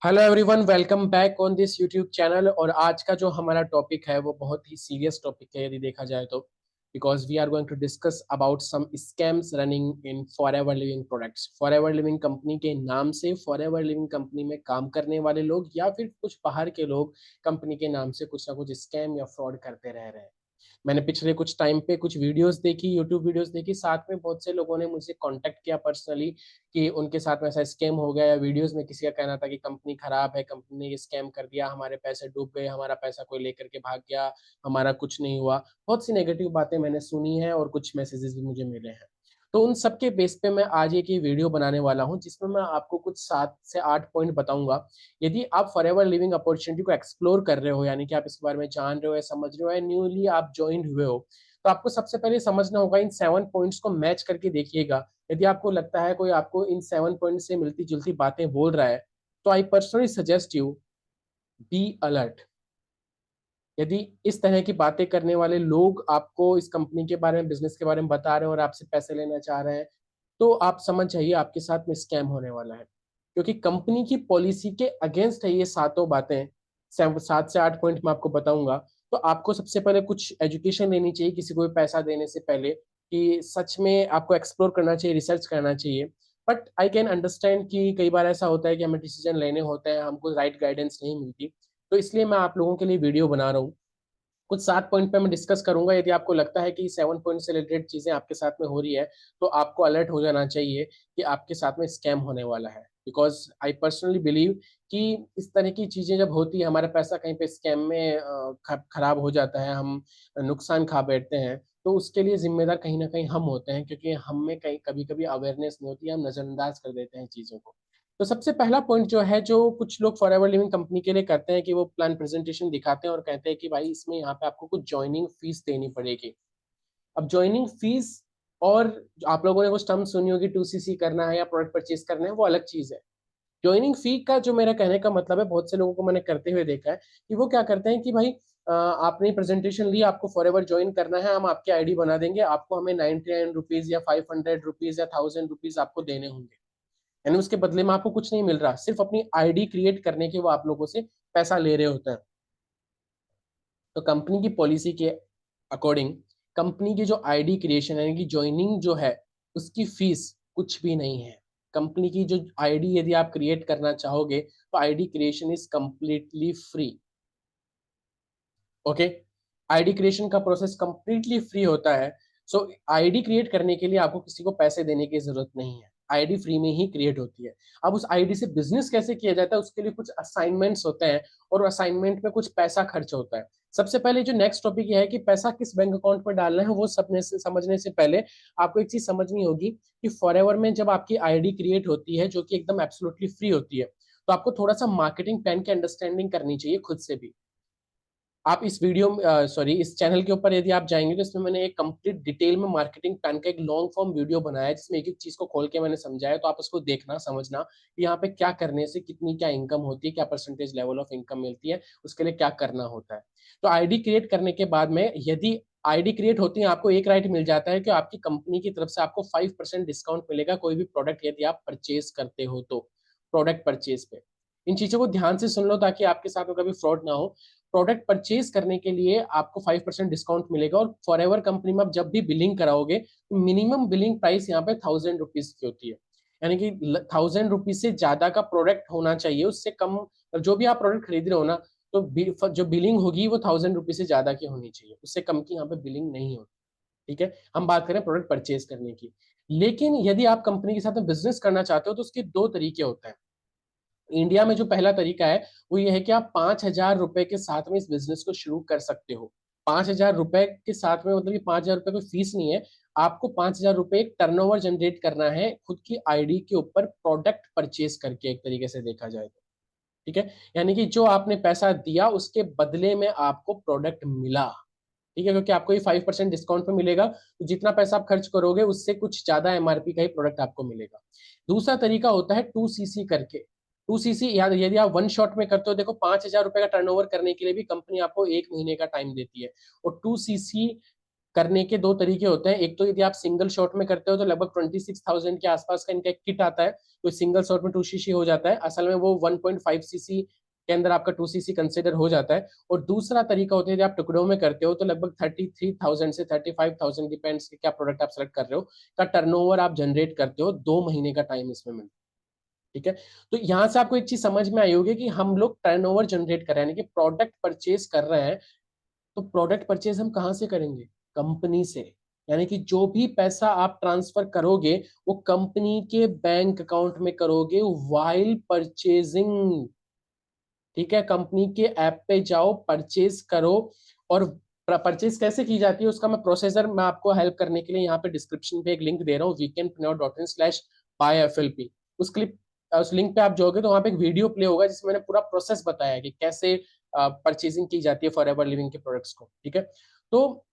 Hello everyone, welcome back on this YouTube channel. और आज का जो हमारा टॉपिक है वो बहुत ही सीरियस टॉपिक है यदि देखा जाए तो, because we are going to discuss about some scams running in Forever Living products. Forever Living company के नाम से फॉरएवर लिविंग कंपनी में काम करने वाले लोग या फिर कुछ बाहर के लोग कंपनी के नाम से कुछ ना कुछ स्कैम या फ्रॉड करते रह रहे हैं। मैंने पिछले कुछ टाइम पे कुछ वीडियोस देखी, यूट्यूब वीडियोस देखी, साथ में बहुत से लोगों ने मुझसे कांटेक्ट किया पर्सनली कि उनके साथ में ऐसा स्कैम हो गया, या वीडियोस में किसी का कहना था कि कंपनी खराब है, कंपनी ने ये स्कैम कर दिया, हमारे पैसे डूब गए, हमारा पैसा कोई लेकर के भाग गया, हमारा कुछ नहीं हुआ। बहुत सी नेगेटिव बातें मैंने सुनी है और कुछ मैसेजेस भी मुझे मिले हैं। तो उन सब के बेस पे मैं आज एक ये वीडियो बनाने वाला हूँ जिसमें मैं आपको कुछ 7 से 8 पॉइंट बताऊंगा। यदि आप फॉरएवर लिविंग अपॉर्चुनिटी को एक्सप्लोर कर रहे हो, यानी कि आप इसके बारे में जान रहे हो या समझ रहे हो या न्यूली आप ज्वाइन हुए हो, तो आपको सबसे पहले समझना होगा, इन 7 पॉइंट्स को मैच करके देखिएगा। यदि आपको लगता है कोई आपको इन 7 पॉइंट से मिलती जुलती बातें बोल रहा है, तो I personally suggest you be alert. यदि इस तरह की बातें करने वाले लोग आपको इस कंपनी के बारे में, बिजनेस के बारे में बता रहे हैं और आपसे पैसे लेना चाह रहे हैं, तो आप समझ जाइए आपके साथ में स्कैम होने वाला है। क्योंकि कंपनी की पॉलिसी के अगेंस्ट है ये सातों बातें। 7 से 8 पॉइंट मैं आपको बताऊंगा। तो आपको सबसे पहले कुछ एजुकेशन लेनी चाहिए किसी को भी पैसा देने से पहले, कि सच में आपको एक्सप्लोर करना चाहिए, रिसर्च करना चाहिए। बट आई कैन अंडरस्टैंड कि कई बार ऐसा होता है कि हमें डिसीजन लेने होते हैं, हमको राइट गाइडेंस नहीं मिलती। तो इसलिए मैं आप लोगों के लिए वीडियो बना रहा हूँ। कुछ 7 पॉइंट पे मैं डिस्कस करूंगा। यदि आपको लगता है कि 7 पॉइंट से रिलेटेड चीजें आपके साथ में हो रही है, तो आपको अलर्ट हो जाना चाहिए कि आपके साथ में स्कैम होने वाला है। बिकॉज आई पर्सनली बिलीव कि इस तरह की चीजें जब होती है, हमारा पैसा कहीं पे स्कैम में खराब हो जाता है, हम नुकसान खा बैठते हैं, तो उसके लिए जिम्मेदार कहीं ना कहीं हम होते हैं, क्योंकि हम में कहीं कभी कभी अवेयरनेस नहीं होती, हम नजरअंदाज कर देते हैं चीजों को। तो सबसे पहला पॉइंट जो है, जो कुछ लोग फॉरएवर लिविंग कंपनी के लिए करते हैं, कि वो प्लान प्रेजेंटेशन दिखाते हैं और कहते हैं कि भाई इसमें यहाँ पे आपको कुछ ज्वाइनिंग फीस देनी पड़ेगी। अब ज्वाइनिंग फीस और आप लोगों ने कुछ टर्म सुनी होगी, 2CC करना है या प्रोडक्ट परचेज करना है, वो अलग चीज है। ज्वाइनिंग फी का जो मेरा कहने का मतलब है, बहुत से लोगों को मैंने करते हुए देखा है कि वो क्या करते हैं कि भाई आपने प्रेजेंटेशन ली, आपको फॉरएवर ज्वाइन करना है, हम आपकी आईडी बना देंगे, आपको हमें 99 रुपीज या 500 रुपीज या 1000 रुपीज आपको देने होंगे। यानी उसके बदले में आपको कुछ नहीं मिल रहा, सिर्फ अपनी आईडी क्रिएट करने के वो आप लोगों से पैसा ले रहे होते हैं। तो कंपनी की पॉलिसी के अकॉर्डिंग कंपनी की जो आईडी क्रिएशन यानी कि ज्वाइनिंग जो है, उसकी फीस कुछ भी नहीं है। कंपनी की जो आईडी यदि आप क्रिएट करना चाहोगे, तो ID creation is completely free. Okay, ID creation का प्रोसेस कंप्लीटली फ्री होता है। सो आईडी क्रिएट करने के लिए आपको किसी को पैसे देने की जरूरत नहीं है, आईडी फ्री में ही क्रिएट होती है। अब उस आईडी से बिजनेस कैसे किया जाता है, उसके लिए कुछ असाइनमेंट्स होते हैं, और असाइनमेंट में कुछ पैसा खर्च होता है। सबसे पहले जो नेक्स्ट टॉपिक ये है कि पैसा किस बैंक अकाउंट में डालना है, वो समझने से पहले आपको एक चीज समझनी होगी कि फॉरएवर में जब आपकी आईडी क्रिएट होती है, जो कि एकदम एब्सोल्युटली फ्री होती है, तो आपको थोड़ा सा मार्केटिंग प्लान की अंडरस्टैंडिंग करनी चाहिए खुद से भी। आप इस वीडियो सॉरी इस चैनल के ऊपर यदि आप जाएंगे, तो इसमें मैंने एक कंप्लीट डिटेल में मार्केटिंग प्लान का एक लॉन्ग फॉर्म वीडियो बनाया है, जिसमें एक एक चीज को खोल के मैंने समझाया। तो आप उसको देखना, समझना कि यहाँ पे क्या करने से कितनी क्या इनकम होती है, क्या परसेंटेज लेवल ऑफ इनकम मिलती है, उसके लिए क्या करना होता है। तो आईडी क्रिएट करने के बाद में, यदि आईडी क्रिएट होती है, आपको एक राइट मिल जाता है कि आपकी कंपनी की तरफ से आपको 5% डिस्काउंट मिलेगा कोई भी प्रोडक्ट यदि आप परचेज करते हो तो, प्रोडक्ट परचेज पे। इन चीजों को ध्यान से सुन लो ताकि आपके साथ में कभी फ्रॉड ना हो। प्रोडक्ट परचेज करने के लिए आपको 5% डिस्काउंट मिलेगा, और फॉरएवर कंपनी में आप जब भी बिलिंग कराओगे, तो मिनिमम बिलिंग प्राइस यहाँ पे 1000 रुपीज की होती है। यानी कि 1000 रुपीज से ज्यादा का प्रोडक्ट होना चाहिए, उससे कम जो भी आप प्रोडक्ट खरीद रहे हो ना, तो जो बिलिंग होगी वो 1000 रुपीज से ज्यादा की होनी चाहिए, उससे कम की यहाँ पे बिलिंग नहीं होती। ठीक है, हम बात करें प्रोडक्ट परचेज करने की। लेकिन यदि आप कंपनी के साथ में बिजनेस करना चाहते हो, तो उसके दो तरीके होते हैं। इंडिया में जो पहला तरीका है, वो ये है कि आप 5,000 रुपए के साथ में इस बिजनेस को शुरू कर सकते हो। 5,000 रुपए के साथ में, मतलब कि 5,000 रुपए कोई फीस नहीं है। आपको 5,000 रुपए एक टर्नओवर जनरेट करना है खुद की आईडी के ऊपर, प्रोडक्ट परचेज करके, एक तरीके से देखा जाए तो। ठीक है, यानी कि जो आपने पैसा दिया उसके बदले में आपको प्रोडक्ट मिला। ठीक है, क्योंकि आपको ये 5% डिस्काउंट पे मिलेगा, तो जितना पैसा आप खर्च करोगे उससे कुछ ज्यादा एमआरपी का ही प्रोडक्ट आपको मिलेगा। दूसरा तरीका होता है 2CC करके। 2CC यदि आप वन शॉट में करते हो, देखो 5,000 रुपए का टर्नओवर करने के लिए भी कंपनी आपको 1 महीने का टाइम देती है। और 2CC करने के दो तरीके होते हैं। एक तो यदि आप सिंगल शॉट में करते हो तो लगभग 26,000 के आसपास का इनका एक किट आता है, तो सिंगल शॉट में 2cc हो जाता है। असल में वो 1.5cc के अंदर आपका 2cc कंसिडर हो जाता है। और दूसरा तरीका होता है यदि आप टुकड़ों में करते हो तो लगभग 33,000 से 35,000, डिपेंड्स कि क्या प्रोडक्ट आप सेलेक्ट कर रहे हो, का टर्नओवर आप जनरेट करते हो। 2 महीने का टाइम इसमें मिलता है। ठीक है, तो यहां से आपको एक चीज समझ में आई होगी कि हम लोग टर्नओवर जनरेट कर रहे हैं, यानी कि प्रोडक्ट परचेज कर रहे हैं। तो प्रोडक्ट परचेज हम कहां से करेंगे? कंपनी से। यानी कि जो भी पैसा आप ट्रांसफर करोगे वो कंपनी के बैंक अकाउंट में करोगे वाइल परचेजिंग। ठीक है, कंपनी के ऐप पे जाओ, परचेज करो। और परचेज कैसे की जाती है उसका मैं प्रोसेसर, मैं आपको हेल्प करने के लिए यहाँ पे डिस्क्रिप्शन पे एक लिंक दे रहा हूँ, weekendpreneur.in/buyflp। उस लिंक पे आप जाओगे तो वहां पे एक वीडियो प्ले होगा जिसमें मैंने पूरा प्रोसेस बताया कि कैसे परचेजिंग की जाती है फॉर एवर लिविंग के प्रोडक्ट्स को। ठीक है, तो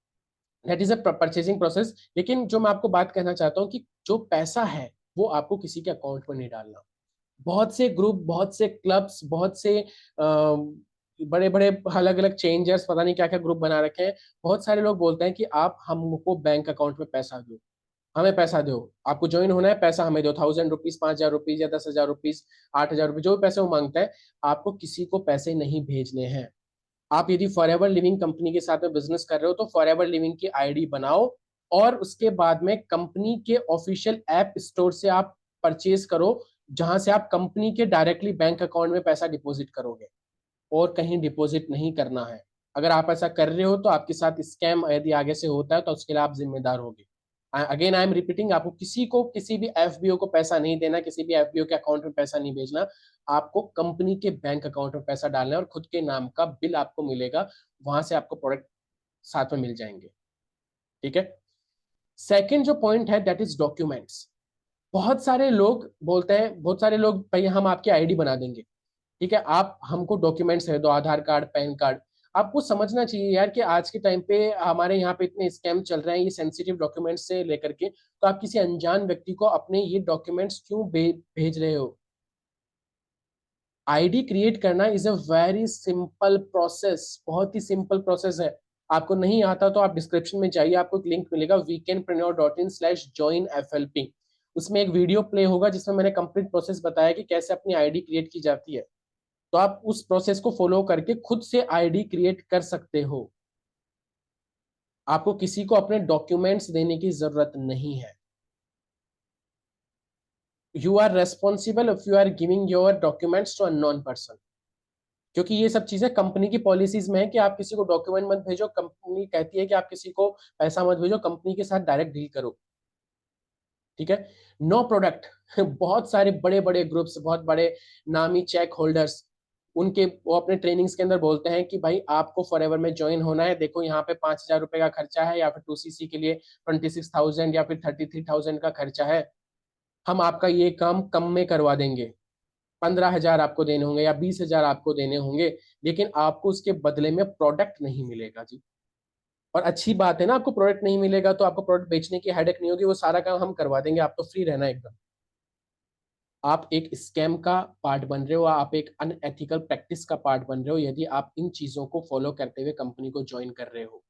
that is a purchasing process. लेकिन जो मैं आपको बात कहना चाहता हूँ कि जो पैसा है वो आपको किसी के अकाउंट में नहीं डालना। बहुत से ग्रुप, बहुत से क्लब्स, बहुत से बड़े बड़े अलग अलग चेंजर्स, पता नहीं क्या क्या ग्रुप बना रखे हैं। बहुत सारे लोग बोलते हैं कि आप हमको बैंक अकाउंट में पैसा दो, हमें पैसा दो, आपको ज्वाइन होना है, पैसा हमें दो, 1,000 रुपीज, 5,000 रुपीज या 10,000 रुपीज, 8,000 रुपीज, जो भी पैसे वो मांगता है। आपको किसी को पैसे नहीं भेजने हैं। आप यदि फॉर एवर लिविंग कंपनी के साथ में बिजनेस कर रहे हो तो फॉर एवर लिविंग की आईडी बनाओ, और उसके बाद में कंपनी के ऑफिशियल ऐप स्टोर से आप परचेज करो, जहां से आप कंपनी के डायरेक्टली बैंक अकाउंट में पैसा डिपॉजिट करोगे, और कहीं डिपॉजिट नहीं करना है। अगर आप ऐसा कर रहे हो तो आपके साथ स्कैम यदि आगे से होता है तो उसके लिए आप जिम्मेदार होगे। अगेन आई एम रिपीटिंग, आपको किसी को, किसी भी एफबीओ को पैसा नहीं देना, किसी भी एफबीओ के अकाउंट में पैसा नहीं भेजना। आपको कंपनी के बैंक अकाउंट में पैसा डालना है और खुद के नाम का बिल आपको मिलेगा, वहां से आपको प्रोडक्ट साथ में मिल जाएंगे। ठीक है, सेकेंड जो पॉइंट है दैट इज डॉक्यूमेंट्स। बहुत सारे लोग बोलते हैं, बहुत सारे लोग, भाई हम आपकी आईडी बना देंगे, ठीक है, आप हमको डॉक्यूमेंट्स है दो, आधार कार्ड, पैन कार्ड। आपको समझना चाहिए यार कि आज के टाइम पे हमारे यहाँ पे इतने स्कैम चल रहे हैं ये सेंसिटिव डॉक्यूमेंट्स से लेकर के, तो आप किसी अनजान व्यक्ति को अपने ये डॉक्यूमेंट्स क्यों भेज रहे हो? आईडी क्रिएट करना is a very simple process, बहुत ही सिंपल प्रोसेस है। आपको नहीं आता तो आप डिस्क्रिप्शन में जाइए, आपको एक लिंक मिलेगा weekendpreneur.in/joinflp। उसमें एक वीडियो प्ले होगा जिसमें मैंने कंप्लीट प्रोसेस बताया कि कैसे अपनी आईडी क्रिएट की जाती है। तो आप उस प्रोसेस को फॉलो करके खुद से आईडी क्रिएट कर सकते हो। आपको किसी को अपने डॉक्यूमेंट्स देने की जरूरत नहीं है। You are responsible if you are giving your documents to unknown person, क्योंकि ये सब चीजें कंपनी की पॉलिसीज में है कि आप किसी को डॉक्यूमेंट मत भेजो। कंपनी कहती है कि आप किसी को पैसा मत भेजो, कंपनी के साथ डायरेक्ट डील करो। ठीक है, नो प्रोडक्ट। बहुत सारे बड़े बड़े ग्रुप्स, बहुत बड़े नामी चेक होल्डर्स, उनके वो अपने ट्रेनिंग्स के अंदर बोलते हैं कि भाई आपको फॉर एवर में ज्वाइन होना है, देखो यहाँ पे 5,000 रुपए का खर्चा है, या फिर 2cc के लिए 26,000 या फिर 33,000 का खर्चा है। हम आपका ये काम कम में करवा देंगे, 15,000 आपको देने होंगे या 20,000 आपको देने होंगे, लेकिन आपको उसके बदले में प्रोडक्ट नहीं मिलेगा जी। और अच्छी बात है ना, आपको प्रोडक्ट नहीं मिलेगा तो आपको प्रोडक्ट बेचने की हेडेक नहीं होगी, वो सारा काम हम करवा देंगे, आप तो फ्री रहना एकदम। आप एक स्कैम का पार्ट बन रहे हो, आप एक अनएथिकल प्रैक्टिस का पार्ट बन रहे हो यदि आप इन चीजों को फॉलो करते हुए कंपनी को ज्वाइन कर रहे हो।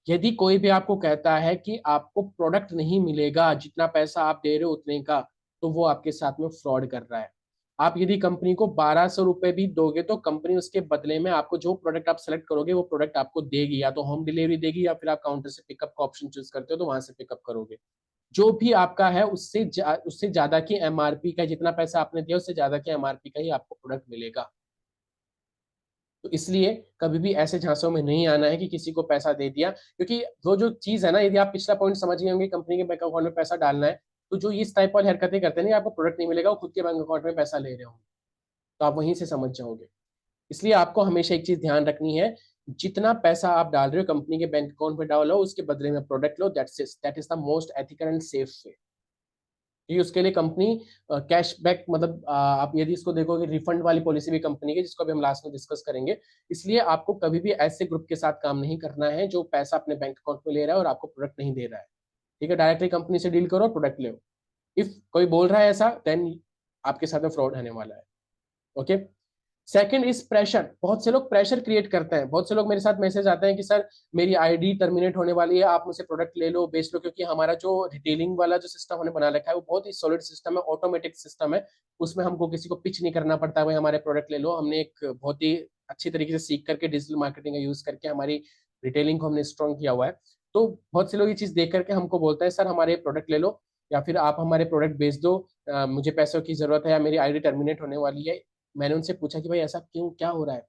यदि कोई भी आपको कहता है कि आपको प्रोडक्ट नहीं मिलेगा जितना पैसा आप दे रहे हो उतने का, तो वो आपके साथ में फ्रॉड कर रहा है। आप यदि कंपनी को 1,200 रुपए भी दोगे तो कंपनी उसके बदले में आपको जो प्रोडक्ट आप सेलेक्ट करोगे वो प्रोडक्ट आपको देगी, या तो होम डिलीवरी देगी या फिर आप काउंटर से पिकअप का ऑप्शन चूज करते हो तो वहां से पिकअप करोगे। जो भी आपका है उससे ज्यादा की एमआरपी का, जितना पैसा आपने दिया उससे ज्यादा की एमआरपी का ही आपको प्रोडक्ट मिलेगा। तो इसलिए कभी भी ऐसे झांसों में नहीं आना है कि किसी को पैसा दे दिया, क्योंकि वो जो चीज है ना, यदि आप पिछला पॉइंट समझ गए होंगे, कंपनी के बैंक अकाउंट में पैसा डालना है, तो जो इस टाइप वाली हरकतें करते हैं ना, आपको प्रोडक्ट नहीं मिलेगा, वो खुद के बैंक अकाउंट में पैसा ले रहे होंगे, तो आप वहीं से समझ जाओगे। इसलिए आपको हमेशा एक चीज ध्यान रखनी है, जितना पैसा आप डाल रहे हो कंपनी के बैंक अकाउंट में डालो, उसके बदले में product low, that is the most ethical and safe way. क्योंकि उसके लिए कंपनी कैशबैक, मतलब आप यदि इसको देखोगे, रिफंड वाली पॉलिसी भी कंपनी की, जिसको अभी हम लास्ट में डिस्कस करेंगे। इसलिए आपको कभी भी ऐसे ग्रुप के साथ काम नहीं करना है जो पैसा अपने बैंक अकाउंट में ले रहा है और आपको प्रोडक्ट नहीं दे रहा है। ठीक है, डायरेक्टली कंपनी से डील करो, प्रोडक्ट लो। इफ कोई बोल रहा है ऐसा, देन आपके साथ में फ्रॉड होने वाला है। Okay, second is pressure. बहुत से लोग प्रेशर क्रिएट करते हैं। बहुत से लोग मेरे साथ मैसेज आते हैं कि सर मेरी आईडी टर्मिनेट होने वाली है, आप मुझसे प्रोडक्ट ले लो, बेच लो, क्योंकि हमारा जो रिटेलिंग वाला जो सिस्टम हमने बना रखा है वो बहुत ही सॉलिड सिस्टम है, ऑटोमेटिक सिस्टम है। उसमें हमको किसी को पिच नहीं करना पड़ता, भाई हमारे प्रोडक्ट ले लो। हमने एक बहुत ही अच्छी तरीके से सीख करके डिजिटल मार्केटिंग का यूज करके हमारी रिटेलिंग को हमने स्ट्रॉन्ग किया हुआ है। तो बहुत से लोग ये चीज देख करके हमको बोलते हैं सर हमारे प्रोडक्ट ले लो, या फिर आप हमारे प्रोडक्ट बेच दो, मुझे पैसों की जरूरत है, या मेरी आईडी टर्मिनेट होने वाली है। मैंने उनसे पूछा कि भाई ऐसा क्यों, क्या हो रहा है।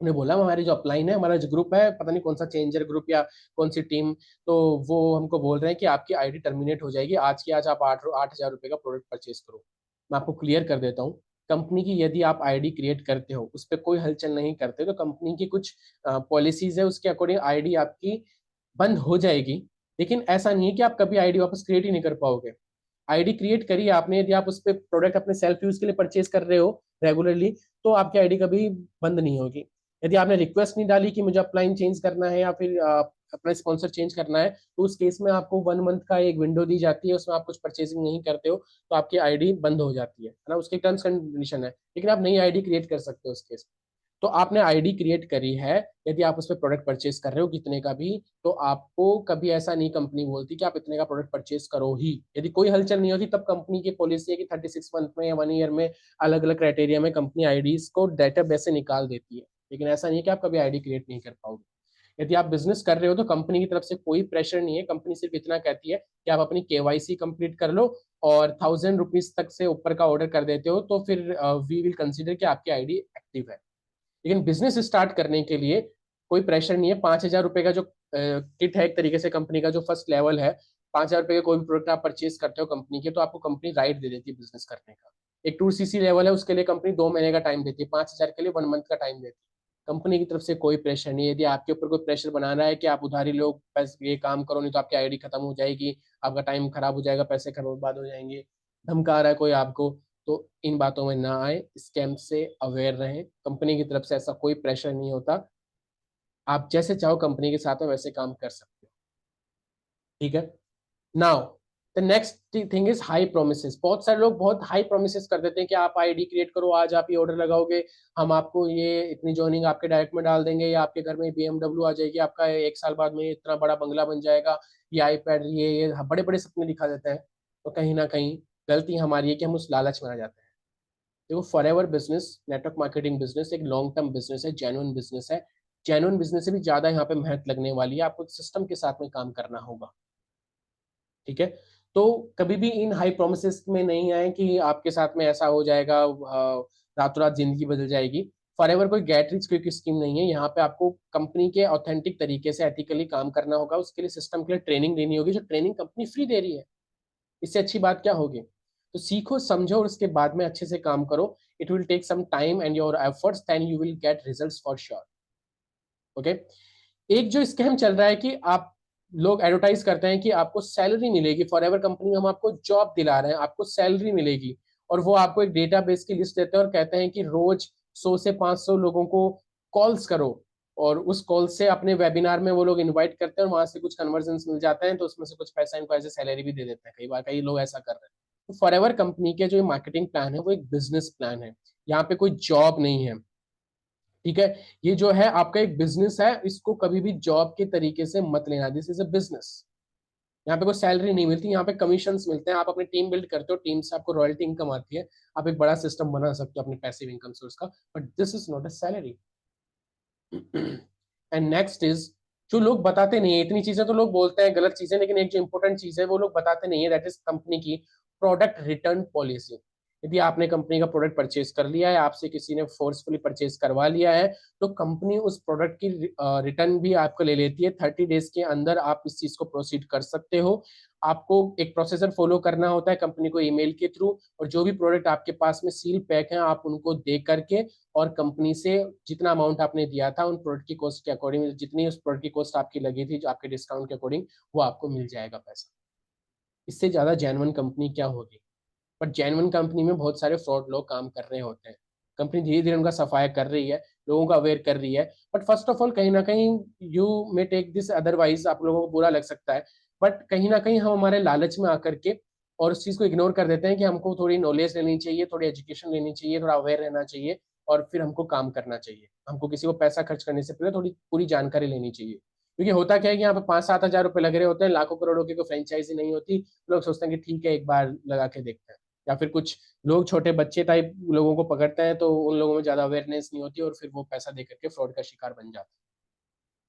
उन्हें बोला हमारी जो अपलाइन है, हमारा जो ग्रुप है, पता नहीं कौन सा चेंजर ग्रुप या कौन सी टीम, तो वो हमको बोल रहे हैं कि आपकी आईडी टर्मिनेट हो जाएगी, आज की आज आप 8,000 रुपये का प्रोडक्ट परचेज करो। मैं आपको क्लियर कर देता हूँ, कंपनी की यदि आप आईडी क्रिएट करते हो, उस पर कोई हलचल नहीं करते, तो कंपनी की कुछ पॉलिसीज है, उसके अकॉर्डिंग आईडी आपकी बंद हो जाएगी। लेकिन ऐसा नहीं है कि आप कभी आईडी वापस क्रिएट ही नहीं कर पाओगे। आईडी क्रिएट करी आपने, यदि आप उस पर प्रोडक्ट अपने सेल्फ यूज के लिए परचेज कर रहे हो रेगुलरली, तो आपकी आईडी कभी बंद नहीं होगी। यदि आपने रिक्वेस्ट नहीं डाली कि मुझे अपलाइन चेंज करना है या फिर अपना स्पॉन्सर चेंज करना है, तो उस केस में आपको 1 मंथ का एक विंडो दी जाती है, उसमें आप कुछ परचेसिंग नहीं करते हो तो आपकी आईडी बंद हो जाती है ना, उसके टर्म्स कंडीशन है। लेकिन आप नई आईडी क्रिएट कर सकते हो उस केस में। तो आपने आईडी क्रिएट करी है, यदि आप उस पर प्रोडक्ट परचेज कर रहे हो कितने का भी, तो आपको कभी ऐसा नहीं कंपनी बोलती कि आप इतने का प्रोडक्ट परचेज करो ही। यदि कोई हलचल नहीं होती तब कंपनी की पॉलिसी है कि 36 मंथ में या 1 ईयर में अलग अलग क्राइटेरिया में कंपनी आईडीज को डेटाबेस से निकाल देती है। लेकिन ऐसा नहीं है कि आप कभी आईडी क्रिएट नहीं कर पाओगे। यदि आप बिजनेस कर रहे हो तो कंपनी की तरफ से कोई प्रेशर नहीं है। कंपनी सिर्फ इतना कहती है कि आप अपनी केवाईसी कंप्लीट कर लो, और 1,000 रुपीज तक से ऊपर का ऑर्डर कर देते हो तो फिर वी विल कंसिडर कि आपकी आईडी एक्टिव है। लेकिन बिजनेस स्टार्ट करने के लिए कोई प्रेशर नहीं है। 5,000 रुपए का जो किट है, एक तरीके से कंपनी का जो फर्स्ट लेवल है, 5,000 रुपए का कोई भी प्रोडक्ट आप परचेज करते हो कंपनी के, तो आपको कंपनी राइट दे देती है बिजनेस करने का। एक 2CC लेवल है, उसके लिए कंपनी 2 महीने का टाइम देती है, 5,000 के लिए 1 मंथ का टाइम देती है। कंपनी की तरफ से कोई प्रेशर नहीं है। यदि आपके ऊपर कोई प्रेशर बनाना है कि आप उधारी लो, पैसे ये काम करो नहीं तो आपकी आईडी खत्म हो जाएगी, आपका टाइम खराब हो जाएगा, पैसे बर्बाद हो जाएंगे, धमका रहा है कोई आपको, तो इन बातों में ना आए, स्कैम से अवेयर रहें। कंपनी की तरफ से ऐसा कोई प्रेशर नहीं होता। आप जैसे चाहो कंपनी के साथ में वैसे काम कर सकते हो। ठीक है। Now the next thing is high promises. बहुत सारे लोग बहुत हाई प्रोमिसेस कर देते हैं कि आप आईडी क्रिएट करो, आज आप ये ऑर्डर लगाओगे, हम आपको ये इतनी जॉइनिंग आपके डायरेक्ट में डाल देंगे, या आपके घर में BMW आ जाएगी, आपका 1 साल बाद में इतना बड़ा बंगला बन जाएगा, ये आईपैड, ये बड़े बड़े सपने दिखा देते हैं। तो कहीं ना कहीं गलती हमारी है कि हम उस लालच में आ जाते हैं। देखो, for ever business, network marketing business एक लॉन्ग टर्म बिजनेस है, जेन्युइन बिजनेस है। जेन्युइन बिजनेस से भी ज्यादा यहाँ पे मेहनत लगने वाली है, आपको सिस्टम के साथ में काम करना होगा। ठीक है। तो कभी भी इन हाई प्रोमिस में नहीं आए कि आपके साथ में ऐसा हो जाएगा, रातों रात जिंदगी बदल जाएगी। फॉर एवर कोई गेट रिच क्विक स्कीम नहीं है। यहाँ पे आपको कंपनी के ऑथेंटिक तरीके से एथिकली काम करना होगा, उसके लिए सिस्टम के लिए ट्रेनिंग देनी होगी, जो ट्रेनिंग कंपनी फ्री दे रही है। इससे अच्छी बात क्या होगी। तो सीखो, समझो और उसके बाद में अच्छे से काम करो। It will take some time and your efforts, then you will get results for sure. Okay. एक जो स्कैम चल रहा है कि आप लोग एडवर्टाइज करते हैं कि आपको सैलरी मिलेगी, फॉर एवर कंपनी में हम आपको जॉब दिला रहे हैं, आपको सैलरी मिलेगी, और वो आपको एक डेटाबेस की लिस्ट देते हैं और कहते हैं कि रोज 100 से 500 लोगों को कॉल्स करो, और उस कॉल से अपने वेबिनार में वो लोग इनवाइट करते हैं और वहां से कुछ कन्वर्जन मिल जाते हैं, तो उसमें से कुछ पैसा इनको ऐसे सैलरी भी दे देते हैं। कई बार कई लोग ऐसा कर रहे हैं। तो फॉर एवर कंपनी के जो मार्केटिंग प्लान है वो एक बिजनेस प्लान है, यहाँ पे कोई जॉब नहीं है। ठीक है। ये जो है आपका एक बिजनेस है, इसको कभी भी जॉब के तरीके से मत लेना। This is a business. यहाँ पे कोई सैलरी नहीं मिलती, यहाँ पे कमीशन मिलते हैं। आप अपनी टीम बिल्ड करते हो, टीम से आपको रॉयल्टी इनकम आती है, आप एक बड़ा सिस्टम बना सकते हो अपने पैसिव इनकम सोर्स का, but this is not a salary. And next is, जो लोग बताते नहीं है, इतनी चीजें तो लोग बोलते हैं गलत चीजें, लेकिन एक जो इंपॉर्टेंट चीज है वो लोग बताते नहीं है, दैट इज कंपनी की प्रोडक्ट रिटर्न पॉलिसी। यदि आपने कंपनी का प्रोडक्ट परचेज कर लिया है, आपसे किसी ने फोर्सफुली परचेज करवा लिया है, तो कंपनी उस प्रोडक्ट की रिटर्न भी आपको ले लेती है। 30 डेज के अंदर आप इस चीज को प्रोसीड कर सकते हो। आपको एक प्रोसेसर फॉलो करना होता है कंपनी को ईमेल के थ्रू, और जो भी प्रोडक्ट आपके पास में सील पैक है आप उनको दे करके, और कंपनी से जितना अमाउंट आपने दिया था उन प्रोडक्ट की कॉस्ट के अकॉर्डिंग, जितनी उस प्रोडक्ट की कॉस्ट आपकी लगी थी जो आपके डिस्काउंट के अकॉर्डिंग, वो आपको मिल जाएगा पैसा। इससे ज्यादा जेन्युइन कंपनी क्या होगी। बट जेन्युइन कंपनी में बहुत सारे फ्रॉड लोग काम कर रहे होते हैं। कंपनी धीरे धीरे उनका सफाया कर रही है, लोगों को अवेयर कर रही है, बट फर्स्ट ऑफ ऑल कहीं ना कहीं you may take this otherwise, आप लोगों को बुरा लग सकता है, बट कहीं ना कहीं हम हमारे लालच में आकर के और उस चीज को इग्नोर कर देते हैं कि हमको थोड़ी नॉलेज लेनी चाहिए, थोड़ी एजुकेशन लेनी चाहिए, थोड़ा अवेयर रहना चाहिए। और फिर हमको काम करना चाहिए। हमको किसी को पैसा खर्च करने से पहले थोड़ी पूरी जानकारी लेनी चाहिए, क्योंकि होता क्या है कि यहाँ पे 5-7 हज़ार रुपए लग रहे होते हैं, लाखों करोड़ों की कोई फ्रेंचाइजी नहीं होती। लोग सोचते हैं कि ठीक है एक बार लगा के देखते हैं, या फिर कुछ लोग छोटे बच्चे टाइप लोगों को पकड़ते हैं, तो उन लोगों में ज्यादा अवेयरनेस नहीं होती और फिर वो पैसा दे करके फ्रॉड का शिकार बन जाते हैं।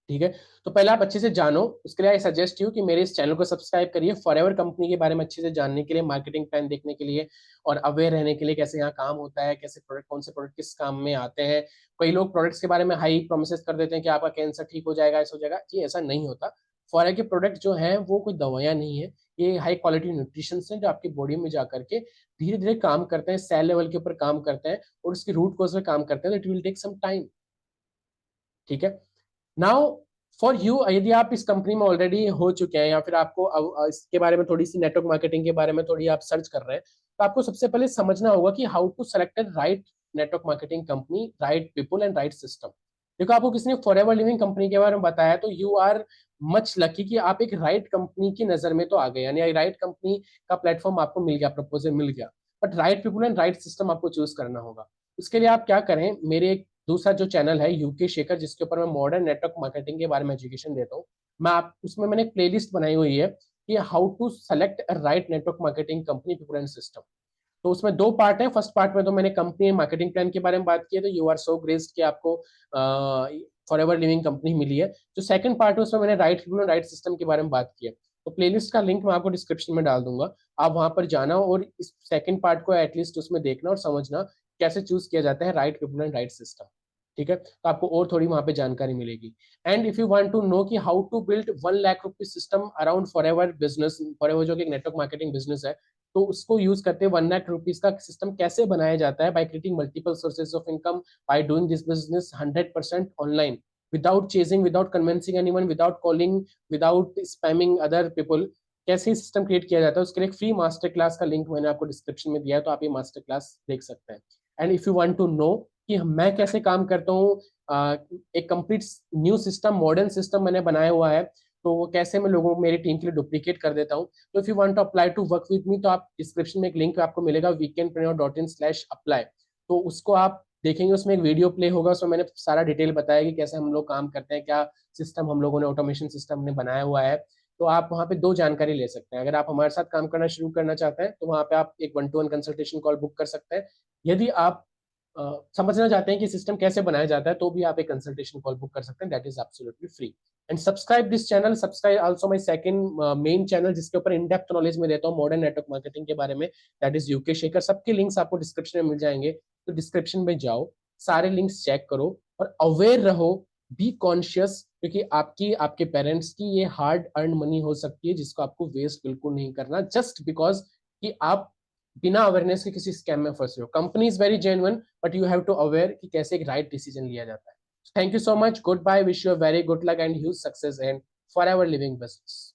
ठीक है, तो पहले आप अच्छे से जानो, उसके लिए आई सजेस्ट यू कि मेरे इस चैनल को सब्सक्राइब करिए फॉरएवर कंपनी के बारे में अच्छे से जानने के लिए, मार्केटिंग प्लान देखने के लिए और अवेयर रहने के लिए, कैसे यहाँ काम होता है, कैसे प्रोडक्ट, कौन से प्रोडक्ट किस काम में आते हैं। कई लोग प्रोडक्ट्स के बारे में हाई प्रोमिस कर देते हैं कि आपका कैंसर ठीक हो जाएगा, ऐसा हो जाएगा, जी ऐसा नहीं होता। फॉरएवर के प्रोडक्ट जो है वो कोई दवाइयाँ नहीं है, ये हाई क्वालिटी न्यूट्रिशन है जो आपकी बॉडी में जा करके धीरे धीरे काम करते हैं, सेल लेवल के ऊपर काम करते हैं और उसकी रूट कॉज पे काम करते हैं। तो it will take some time. ठीक है, नाउ फॉर यू, यदि आप इस कंपनी में ऑलरेडी हो चुके हैं या फिर आपको इसके बारे में थोड़ी सी नेटवर्क मार्केटिंग के बारे में थोड़ी आप सर्च कर रहे हैं, तो आपको सबसे पहले समझना होगा कि how to select right network marketing company, right people and right system. देखो, आपको किसी ने फॉरएवर लिविंग कंपनी के बारे में बताया तो यू आर मच लकी कि आप एक राइट कंपनी की नजर में तो आ गए, यानी राइट कंपनी का प्लेटफॉर्म आपको मिल गया, प्रपोजल मिल गया। But right people and right system आपको चूज करना होगा। उसके लिए आप क्या करें, मेरे एक दूसरा जो चैनल है यूके शेखर, जिसके ऊपर मैं मॉडर्न नेटवर्क मार्केटिंग के बारे में एजुकेशन देता हूँ, मैं आप उसमें मैंने एक प्लेलिस्ट बनाई हुई है कि how to select a right network marketing company, people and system. तो उसमें दो पार्ट है। फर्स्ट पार्ट में तो मैंने कंपनी मार्केटिंग प्लान के बारे में बात की है, तो यू आर सो ग्रेस्ड कि आपको फॉर एवर लिविंग कंपनी मिली है। जो सेकंड पार्ट है उसमें मैंने राइट पीपल और राइट सिस्टम के बारे में बात की है। तो प्लेलिस्ट का लिंक मैं आपको डिस्क्रिप्शन में डाल दूंगा, आप वहां पर जाना और इस सेकंड पार्ट को एटलीस्ट उसमें देखना और समझना कैसे चूज किया जाता है right people and right system. ठीक है, तो आपको और थोड़ी वहां पे जानकारी मिलेगी। And if you want to know कि how to build 1 lakh rupee system around forever business, forever जो कि एक नेटवर्क मार्केटिंग बिजनेस है, तो उसको यूज करते हैं 1 लाख रुपीज का सिस्टम कैसे बनाया जाता है, by creating multiple sources of income, by doing this business 100% online, without chasing, without convincing anyone, without calling, without spamming other people. कैसे सिस्टम क्रिएट किया जाता है, उसके लिए एक फ्री मास्टर क्लास का लिंक मैंने आपको डिस्क्रिप्शन में दिया है, तो आप ये मास्टर क्लास देख सकते हैं। And if you want to know कि मैं कैसे काम करता हूँ, एक complete new system, modern system मैंने बनाया हुआ है, तो वो कैसे मैं लोगों मेरी टीम के लिए डुप्लीकेट कर देता हूँ। तो if you want to apply to work with me, तो आप डिस्क्रिप्शन में एक लिंक आपको मिलेगा weekendpreneur.in/apply, तो उसको आप देखेंगे, उसमें एक वीडियो प्ले होगा, उसमें मैंने सारा डिटेल बताया कि कैसे हम लोग काम करते हैं, क्या सिस्टम हम लोगों ने, ऑटोमेशन सिस्टम ने बनाया हुआ है। तो आप वहाँ पे दो जानकारी ले सकते हैं। अगर आप हमारे साथ काम करना शुरू करना चाहते हैं तो वहाँ पे आप एक 1-to-1 कंसल्टेशन कॉल बुक कर सकते हैं। यदि आप समझना चाहते हैं कि सिस्टम कैसे बनाया जाता है, तो भी आप एक कंसल्टेशन कॉल बुक कर सकते हैं, that is absolutely free. And subscribe this channel, subscribe also my second main channel, जिसके ऊपर इन डेप्थ नॉलेज में देता हूँ मॉडर्न नेटवर्क मार्केटिंग के बारे में, दैट इज यूके शेखर। सबके लिंक्स आपको डिस्क्रिप्शन में मिल जाएंगे, तो डिस्क्रिप्शन में जाओ, सारे लिंक्स चेक करो और अवेयर रहो, बी कॉन्शियस, क्योंकि आपकी, आपके पेरेंट्स की ये हार्ड अर्न मनी हो सकती है, जिसको आपको वेस्ट बिल्कुल नहीं करना जस्ट बिकॉज कि आप बिना अवेयरनेस के किसी स्कैम में फंसे हो। Company is very genuine, but you have to aware कि कैसे एक राइट डिसीजन लिया जाता है। Thank you so much, good bye, wish you a very good luck and huge success and Forever Living business.